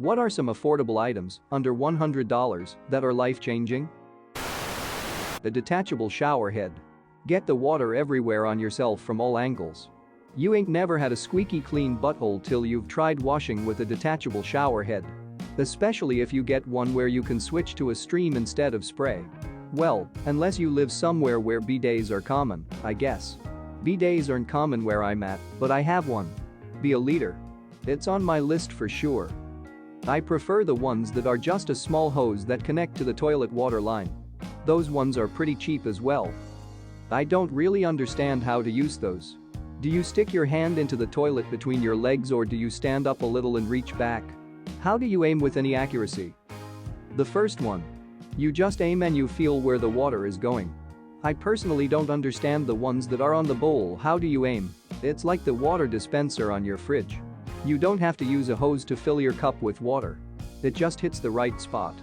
What are some affordable items, under $100, that are life-changing? A detachable shower head. Get the water everywhere on yourself from all angles. You ain't never had a squeaky clean butthole till you've tried washing with a detachable shower head. Especially if you get one where you can switch to a stream instead of spray. Well, unless you live somewhere where bidets are common, I guess. Bidets aren't common where I'm at, but I have one. Be a leader. It's on my list for sure. I prefer the ones that are just a small hose that connect to the toilet water line. Those ones are pretty cheap as well. I don't really understand how to use those. Do you stick your hand into the toilet between your legs or do you stand up a little and reach back? How do you aim with any accuracy? The first one. You just aim and you feel where the water is going. I personally don't understand the ones that are on the bowl. How do you aim? It's like the water dispenser on your fridge. You don't have to use a hose to fill your cup with water. It just hits the right spot.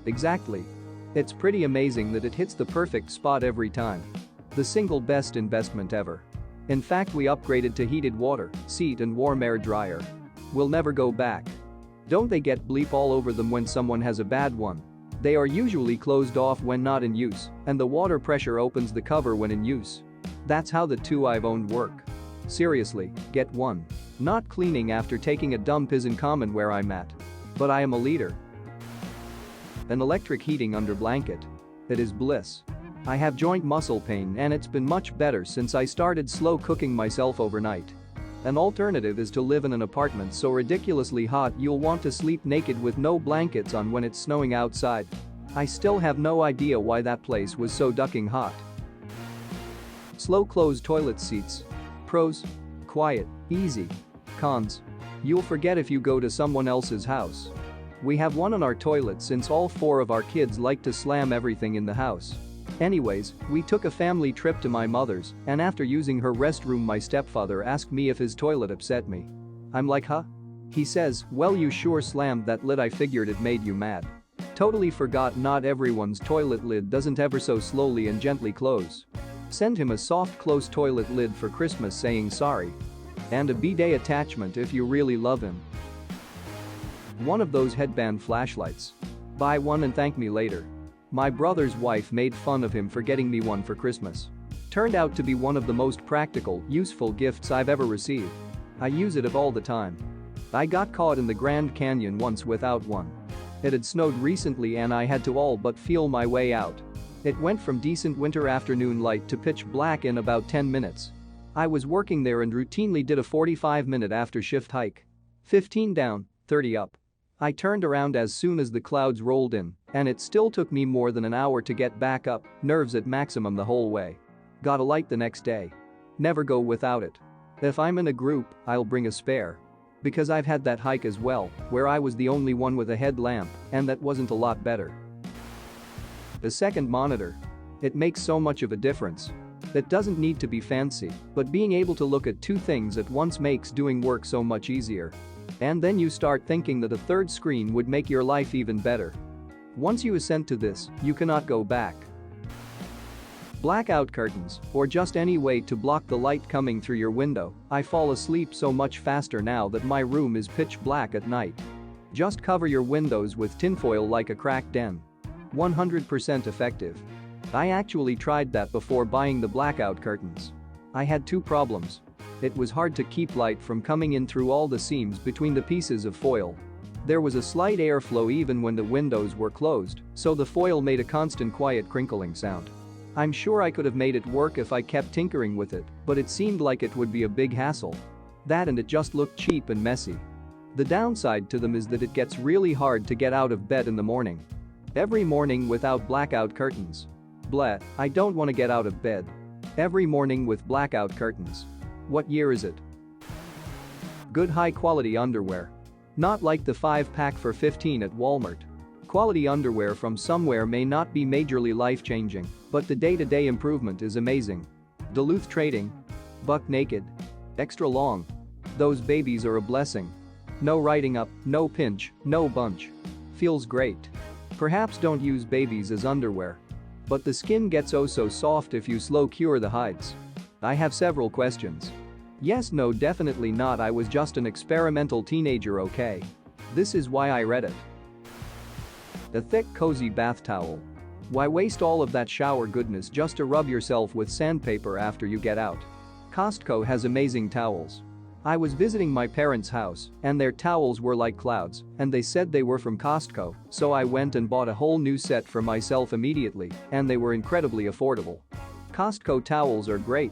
Exactly. It's pretty amazing that it hits the perfect spot every time. The single best investment ever. In fact, we upgraded to heated water, seat and warm air dryer. We'll never go back. Don't they get bleep all over them when someone has a bad one? They are usually closed off when not in use, and the water pressure opens the cover when in use. That's how the two I've owned work. Seriously, get one. Not cleaning after taking a dump isn't common where I'm at. But I am a leader. An electric heating under blanket. It is bliss. I have joint muscle pain and it's been much better since I started slow cooking myself overnight. An alternative is to live in an apartment so ridiculously hot you'll want to sleep naked with no blankets on when it's snowing outside. I still have no idea why that place was so ducking hot. Slow close toilet seats. Pros. Quiet, easy. Cons. You'll forget if you go to someone else's house. We have one on our toilet since all 4 of our kids like to slam everything in the house. Anyways, we took a family trip to my mother's, and after using her restroom my stepfather asked me if his toilet upset me. I'm like, huh? He says, well, you sure slammed that lid. I figured it made you mad. Totally forgot not everyone's toilet lid doesn't ever so slowly and gently close. Send him a soft close toilet lid for Christmas saying sorry. And a bidet attachment if you really love him. One of those headband flashlights. Buy one and thank me later. My brother's wife made fun of him for getting me one for Christmas. Turned out to be one of the most practical, useful gifts I've ever received. I use it all the time. I got caught in the Grand Canyon once without one. It had snowed recently and I had to all but feel my way out. It went from decent winter afternoon light to pitch black in about 10 minutes. I was working there and routinely did a 45-minute after-shift hike. 15 down, 30 up. I turned around as soon as the clouds rolled in, and it still took me more than an hour to get back up, nerves at maximum the whole way. Got a light the next day. Never go without it. If I'm in a group, I'll bring a spare. Because I've had that hike as well, where I was the only one with a headlamp, and that wasn't a lot better. A second monitor. It makes so much of a difference. It doesn't need to be fancy, but being able to look at 2 things at once makes doing work so much easier. And then you start thinking that a third screen would make your life even better. Once you assent to this, you cannot go back. Blackout curtains, or just any way to block the light coming through your window. I fall asleep so much faster now that my room is pitch black at night. Just cover your windows with tinfoil like a crack den. 100% effective. I actually tried that before buying the blackout curtains. I had 2 problems. It was hard to keep light from coming in through all the seams between the pieces of foil. There was a slight airflow even when the windows were closed, so the foil made a constant quiet crinkling sound. I'm sure I could have made it work if I kept tinkering with it, but it seemed like it would be a big hassle. That and it just looked cheap and messy. The downside to them is that it gets really hard to get out of bed in the morning. Every morning without blackout curtains. Bleh, I don't want to get out of bed. Every morning with blackout curtains. What year is it? Good high-quality underwear. Not like the 5-pack for $15 at Walmart. Quality underwear from somewhere may not be majorly life-changing, but the day-to-day improvement is amazing. Duluth Trading. Buck naked. Extra long. Those babies are a blessing. No riding up, no pinch, no bunch. Feels great. Perhaps don't use babies as underwear. But the skin gets oh so soft if you slow cure the hides. I have several questions. Yes, no, definitely not. I was just an experimental teenager, okay? This is why I read it. The thick cozy bath towel. Why waste all of that shower goodness just to rub yourself with sandpaper after you get out? Costco has amazing towels. I was visiting my parents' house and their towels were like clouds and they said they were from Costco, so I went and bought a whole new set for myself immediately and they were incredibly affordable. Costco towels are great.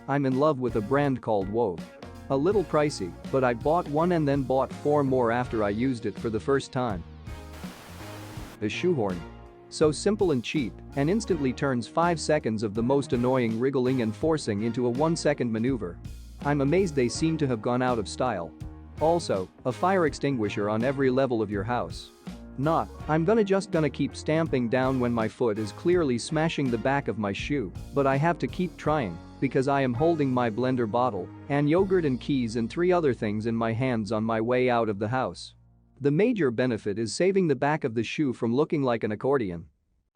I'm in love with a brand called Wove. A little pricey, but I bought one and then bought 4 more after I used it for the first time. The shoehorn. So simple and cheap and instantly turns 5 seconds of the most annoying wriggling and forcing into a 1-second maneuver. I'm amazed they seem to have gone out of style. Also, a fire extinguisher on every level of your house. I'm just gonna keep stamping down when my foot is clearly smashing the back of my shoe, but I have to keep trying because I am holding my blender bottle and yogurt and keys and 3 other things in my hands on my way out of the house. The major benefit is saving the back of the shoe from looking like an accordion.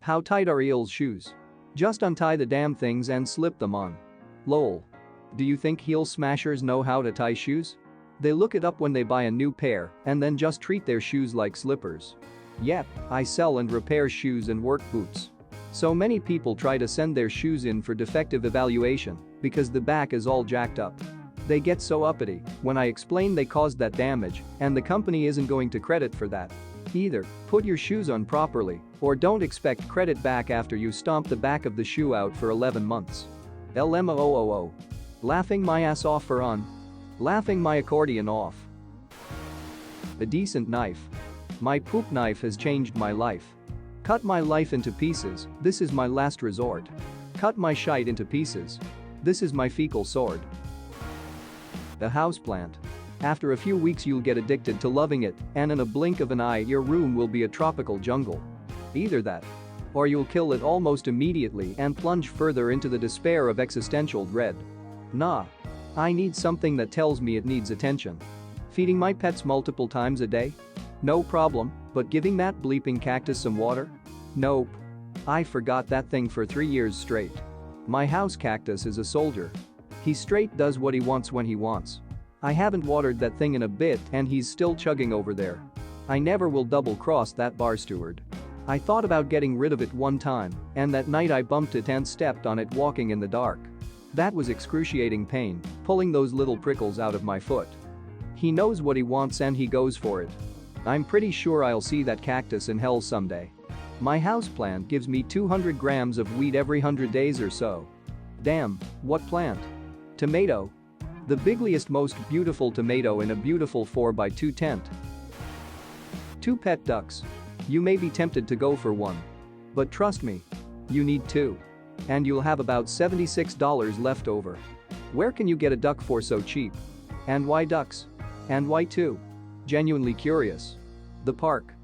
How tight are Eel's shoes? Just untie the damn things and slip them on. Lol. Do you think heel smashers know how to tie shoes? They look it up when they buy a new pair and then just treat their shoes like slippers. Yep, I sell and repair shoes and work boots. So many people try to send their shoes in for defective evaluation because the back is all jacked up. They get so uppity when I explain they caused that damage and the company isn't going to credit for that. Either put your shoes on properly or don't expect credit back after you stomp the back of the shoe out for 11 months. LMOOO. Laughing my ass off for on. Laughing my accordion off. A decent knife. My poop knife has changed my life. Cut my life into pieces, this is my last resort. Cut my shite into pieces. This is my fecal sword. The houseplant. After a few weeks you'll get addicted to loving it, and in a blink of an eye your room will be a tropical jungle. Either that. Or you'll kill it almost immediately and plunge further into the despair of existential dread. I need something that tells me it needs attention. Feeding my pets multiple times a day? No problem, but giving that bleeping cactus some water? Nope. I forgot that thing for 3 years straight. My house cactus is a soldier. He straight does what he wants when he wants. I haven't watered that thing in a bit and he's still chugging over there. I never will double-cross that bar steward. I thought about getting rid of it one time, and that night I bumped it and stepped on it walking in the dark. That was excruciating pain, pulling those little prickles out of my foot. He knows what he wants and he goes for it. I'm pretty sure I'll see that cactus in hell someday. My houseplant gives me 200 grams of weed every 100 days or so. Damn, what plant? Tomato. The bigliest, most beautiful tomato in a beautiful 4x2 tent. 2 pet ducks. You may be tempted to go for one. But trust me. You need 2. And you'll have about $76 left over. Where can you get a duck for so cheap? And why ducks? And why 2? Genuinely curious. The park.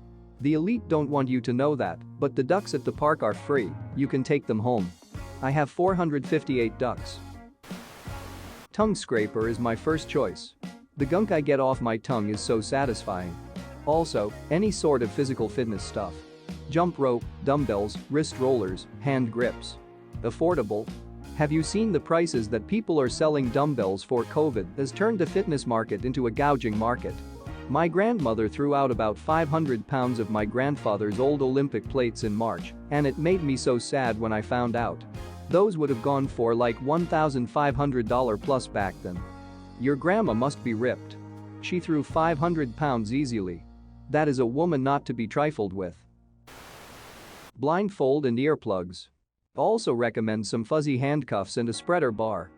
The elite don't want you to know that, but the ducks at the park are free, you can take them home. I have 458 ducks. Tongue scraper is my first choice. The gunk I get off my tongue is so satisfying. Also, any sort of physical fitness stuff. Jump rope, dumbbells, wrist rollers, hand grips. Affordable. Have you seen the prices that people are selling dumbbells for? COVID has turned the fitness market into a gouging market. My grandmother threw out about 500 pounds of my grandfather's old Olympic plates in March, and it made me so sad when I found out. Those would have gone for like $1,500 plus back then. Your grandma must be ripped. She threw 500 pounds easily. That is a woman not to be trifled with. Blindfold and earplugs. Also recommend some fuzzy handcuffs and a spreader bar.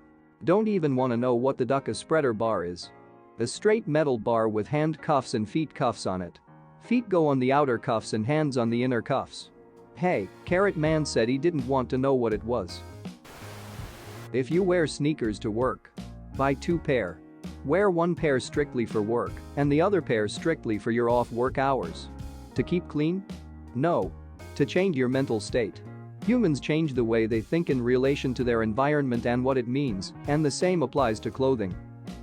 Don't even want to know what the duck a spreader bar is. A straight metal bar with hand cuffs and feet cuffs on it. Feet go on the outer cuffs and hands on the inner cuffs. Hey, Carrot Man said he didn't want to know what it was. If you wear sneakers to work, buy 2 pair. Wear 1 pair strictly for work and the other pair strictly for your off-work hours. To keep clean? No. To change your mental state. Humans change the way they think in relation to their environment and what it means, and the same applies to clothing.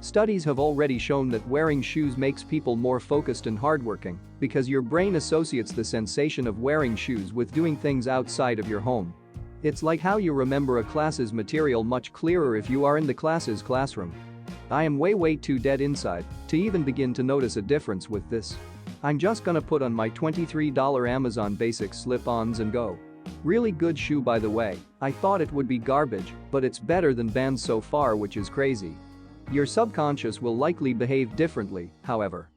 Studies have already shown that wearing shoes makes people more focused and hardworking because your brain associates the sensation of wearing shoes with doing things outside of your home. It's like how you remember a class's material much clearer if you are in the class's classroom. I am way too dead inside to even begin to notice a difference with this. I'm just gonna put on my $23 Amazon Basics slip-ons and go. Really good shoe by the way. I thought it would be garbage, but it's better than Vans so far, which is crazy. Your subconscious will likely behave differently, however.